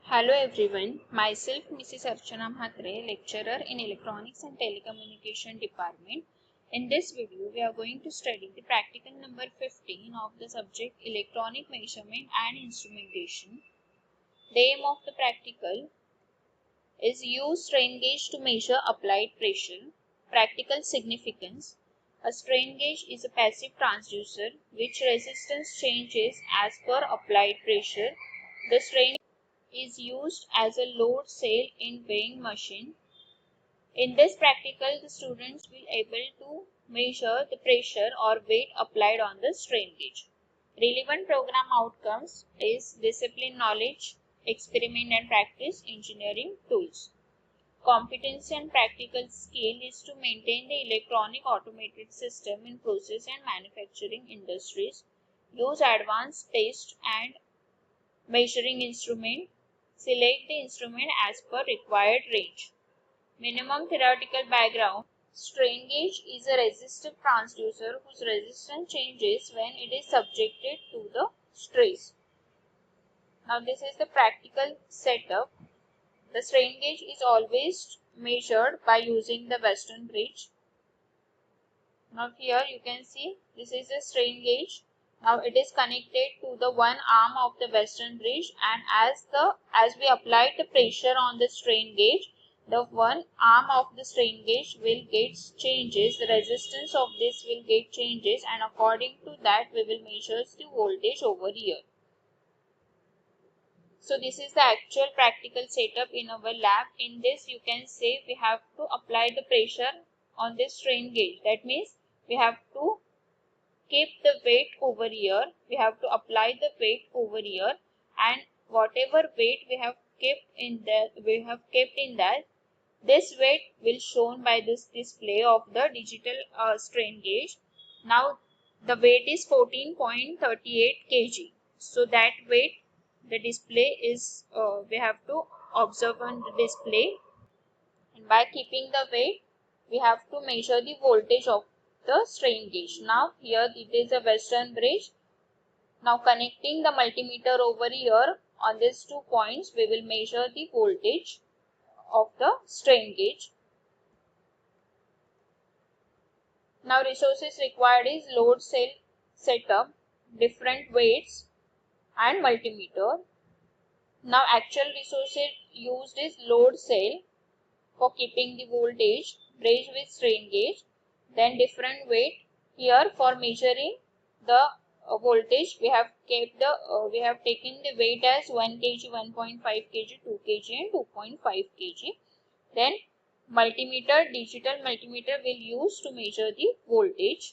Hello everyone, myself Mrs. Archana Mhatre, lecturer in Electronics and Telecommunication Department. In this video, we are going to study the practical number 15 of the subject Electronic Measurement and Instrumentation. The aim of the practical is use strain gauge to measure applied pressure. Practical significance. A strain gauge is a passive transducer which resistance changes as per applied pressure. The strain is used as a load cell in weighing machine. In this practical, the students will able to measure the pressure or weight applied on the strain gauge. Relevant program outcomes is discipline knowledge, experiment and practice, engineering tools. Competency and practical skill is to maintain the electronic automated system in process and manufacturing industries. Use advanced test and measuring instrument. Select the instrument as per required range. Minimum theoretical background. Strain gauge is a resistive transducer whose resistance changes when it is subjected to the stress. Now this is the practical setup. The strain gauge is always measured by using the Western bridge. Now here you can see this is a strain gauge. Now it is connected to the one arm of the Western bridge, and as we apply the pressure on the strain gauge, the one arm of the strain gauge will get changes, the resistance of this will get changes, and according to that we will measure the voltage over here. So this is the actual practical setup in our lab. In this you can say we have to apply the pressure on this strain gauge. That means we have to keep the weight over here, we have to apply the weight over here, and whatever weight we have kept in that, this weight will shown by this display of the digital strain gauge. Now the weight is 14.38 kg. So that weight, the display is we have to observe on the display, and by keeping the weight we have to measure the voltage of the strain gauge. Now here it is a Western bridge. Now connecting the multimeter over here on these 2 points, we will measure the voltage of the strain gauge. Now resources required is load cell setup, different weights and multimeter. Now actual resources used is load cell for keeping the voltage, bridge with strain gauge, then different weight. Here for measuring the voltage, we have kept the we have taken the weight as 1 kg, 1.5 kg, 2 kg and 2.5 kg. Then multimeter, digital multimeter will use to measure the voltage.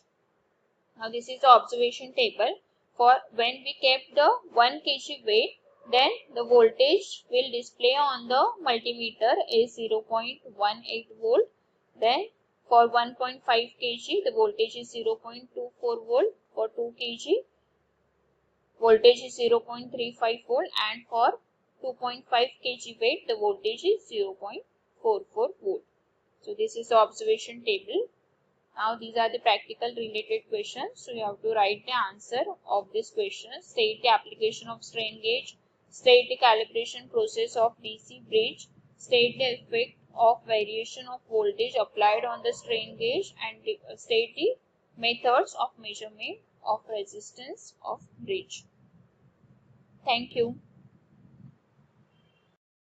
Now this is the observation table. For when we kept the 1 kg weight, then the voltage will display on the multimeter is 0.18 volt. Then for 1.5 kg, the voltage is 0.24 volt. For 2 kg, voltage is 0.35 volt, and for 2.5 kg weight, the voltage is 0.44 volt. So this is the observation table. Now these are the practical related questions. So you have to write the answer of this question. State the application of strain gauge. State the calibration process of DC bridge. State the effect of variation of voltage applied on the strain gauge, and state the methods of measurement of resistance of bridge. Thank you.